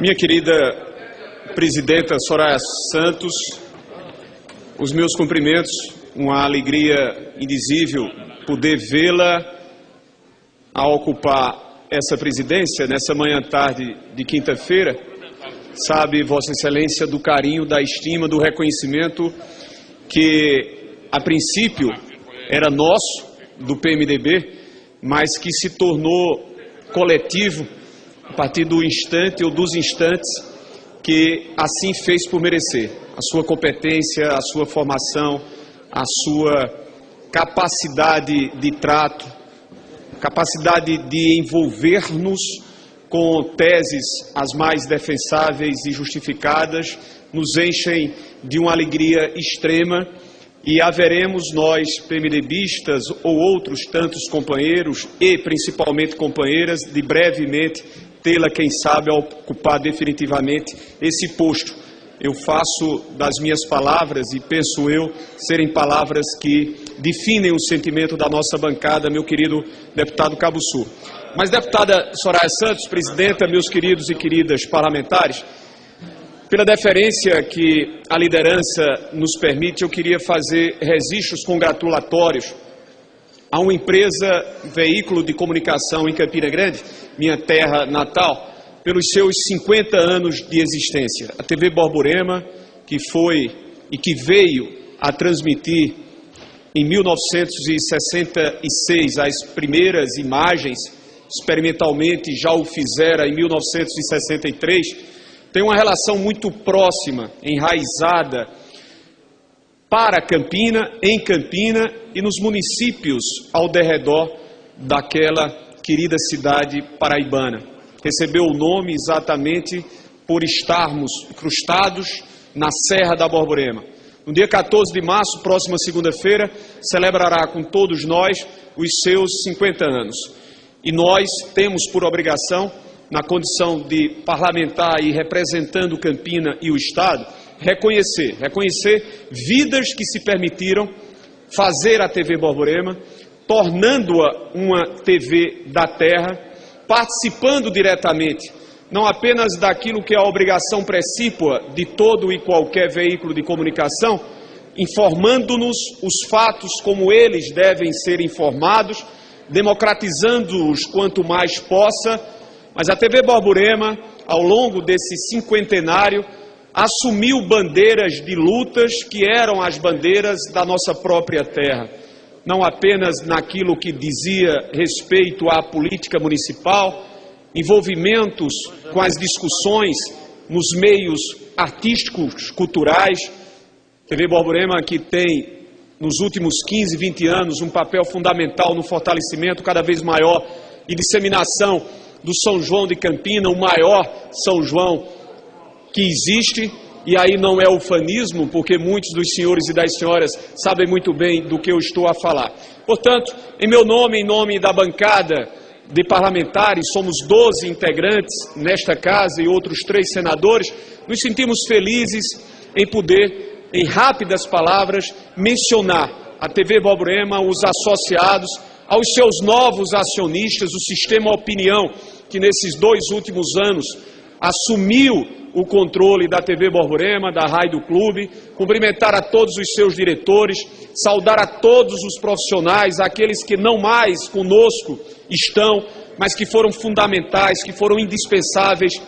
Minha querida presidenta Soraya Santos, os meus cumprimentos, uma alegria indizível poder vê-la a ocupar essa presidência nessa manhã-tarde de quinta-feira. Sabe, Vossa Excelência, do carinho, da estima, do reconhecimento que, a princípio, era nosso, do PMDB, mas que se tornou coletivo a partir do instante ou dos instantes que assim fez por merecer. A sua competência, a sua formação, a sua capacidade de trato, capacidade de envolver-nos com teses as mais defensáveis e justificadas, nos enchem de uma alegria extrema e haveremos nós, PMDBistas ou outros tantos companheiros e principalmente companheiras, de brevemente tê-la, quem sabe, a ocupar definitivamente esse posto. Eu faço das minhas palavras, e penso eu, serem palavras que definem o sentimento da nossa bancada, meu querido deputado Cabo Sul. Mas, deputada Soraya Santos, presidenta, meus queridos e queridas parlamentares, pela deferência que a liderança nos permite, eu queria fazer registros congratulatórios a uma empresa, veículo de comunicação em Campina Grande, minha terra natal, pelos seus 50 anos de existência. A TV Borborema, que foi e que veio a transmitir em 1966 as primeiras imagens, experimentalmente já o fizera em 1963, tem uma relação muito próxima, enraizada para Campina, em Campina e nos municípios ao derredor daquela querida cidade paraibana. Recebeu o nome exatamente por estarmos incrustados na Serra da Borborema. No dia 14 de março, próxima segunda-feira, celebrará com todos nós os seus 50 anos. E nós temos por obrigação, na condição de parlamentar e representando Campina e o Estado, reconhecer vidas que se permitiram fazer a TV Borborema, tornando-a uma TV da terra, participando diretamente, não apenas daquilo que é a obrigação precípua de todo e qualquer veículo de comunicação, informando-nos os fatos como eles devem ser informados, democratizando-os quanto mais possa, mas a TV Borborema, ao longo desse cinquentenário, assumiu bandeiras de lutas que eram as bandeiras da nossa própria terra. Não apenas naquilo que dizia respeito à política municipal, envolvimentos com as discussões nos meios artísticos, culturais. TV Borborema que tem, nos últimos 15, 20 anos, um papel fundamental no fortalecimento cada vez maior e disseminação do São João de Campina, o maior São João que existe, e aí não é ufanismo, porque muitos dos senhores e das senhoras sabem muito bem do que eu estou a falar. Portanto, em meu nome, em nome da bancada de parlamentares, somos 12 integrantes nesta casa e outros 3 senadores, nos sentimos felizes em poder, em rápidas palavras, mencionar a TV Borborema, os associados, aos seus novos acionistas, o Sistema Opinião, que nesses 2 últimos anos assumiu o controle da TV Borborema, da Rádio Clube, cumprimentar a todos os seus diretores, saudar a todos os profissionais, aqueles que não mais conosco estão, mas que foram fundamentais, que foram indispensáveis,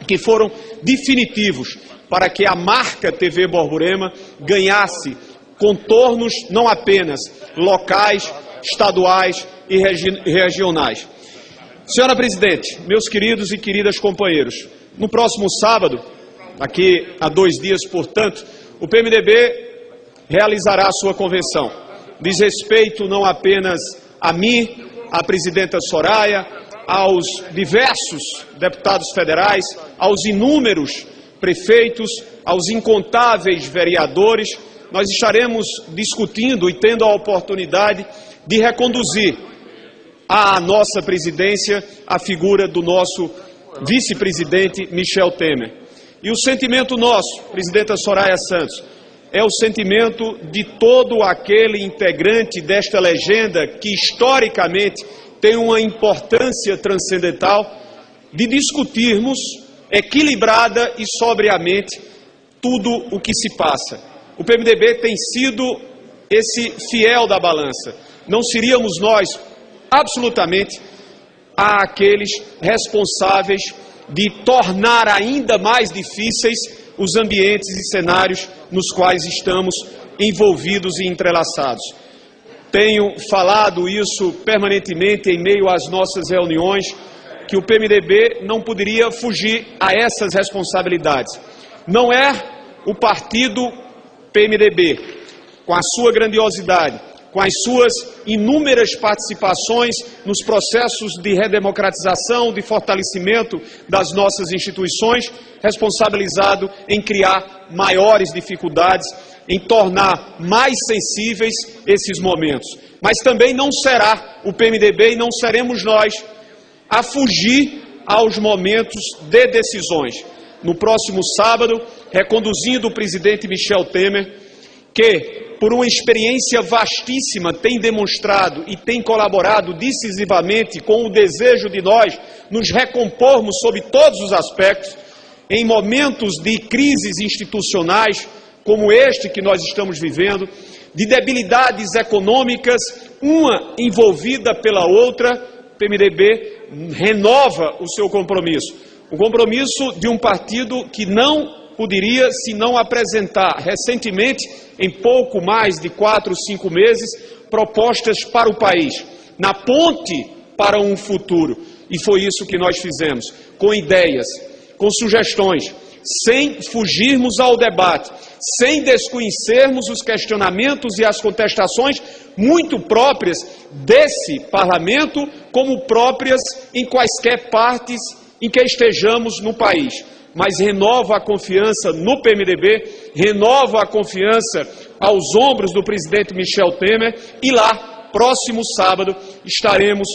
que foram definitivos para que a marca TV Borborema ganhasse contornos não apenas locais, estaduais e regionais. Senhora Presidente, meus queridos e queridas companheiros, no próximo sábado, daqui a 2 dias, portanto, o PMDB realizará a sua convenção. Diz respeito não apenas a mim, à presidenta Soraya, aos diversos deputados federais, aos inúmeros prefeitos, aos incontáveis vereadores. Nós estaremos discutindo e tendo a oportunidade de reconduzir à nossa presidência a figura do nosso vice-presidente Michel Temer. E o sentimento nosso, presidenta Soraya Santos, é o sentimento de todo aquele integrante desta legenda que historicamente tem uma importância transcendental de discutirmos equilibrada e sobriamente tudo o que se passa. O PMDB tem sido esse fiel da balança. Não seríamos nós, absolutamente, aqueles responsáveis de tornar ainda mais difíceis os ambientes e cenários nos quais estamos envolvidos e entrelaçados. Tenho falado isso permanentemente em meio às nossas reuniões, que o PMDB não poderia fugir a essas responsabilidades. Não é o partido PMDB, com a sua grandiosidade, com as suas inúmeras participações nos processos de redemocratização, de fortalecimento das nossas instituições, responsabilizado em criar maiores dificuldades, em tornar mais sensíveis esses momentos. Mas também não será o PMDB e não seremos nós a fugir aos momentos de decisões. No próximo sábado, reconduzindo o presidente Michel Temer, que por uma experiência vastíssima tem demonstrado e tem colaborado decisivamente com o desejo de nós nos recompormos sob todos os aspectos, em momentos de crises institucionais como este que nós estamos vivendo, de debilidades econômicas, uma envolvida pela outra, o PMDB renova o seu compromisso. O compromisso de um partido que não poderia, se não apresentar recentemente, em pouco mais de 4 ou 5 meses, propostas para o país, na ponte para um futuro. E foi isso que nós fizemos, com ideias, com sugestões, sem fugirmos ao debate, sem desconhecermos os questionamentos e as contestações muito próprias desse parlamento, como próprias em quaisquer partes em que estejamos no país. Mas renova a confiança no PMDB, renova a confiança aos ombros do presidente Michel Temer e lá, próximo sábado, estaremos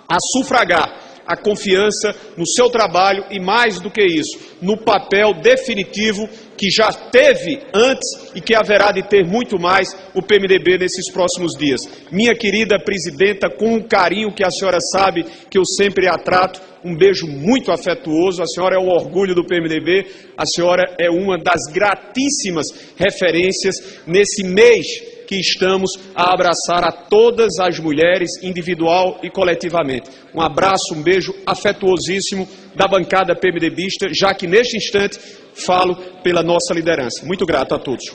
a sufragar a confiança no seu trabalho e, mais do que isso, no papel definitivo que já teve antes e que haverá de ter muito mais o PMDB nesses próximos dias. Minha querida presidenta, com um carinho que a senhora sabe que eu sempre a trato, um beijo muito afetuoso. A senhora é o orgulho do PMDB, a senhora é uma das gratíssimas referências nesse mês que estamos a abraçar a todas as mulheres, individual e coletivamente. Um abraço, um beijo afetuosíssimo da bancada PMDBista, já que neste instante falo pela nossa liderança. Muito grato a todos.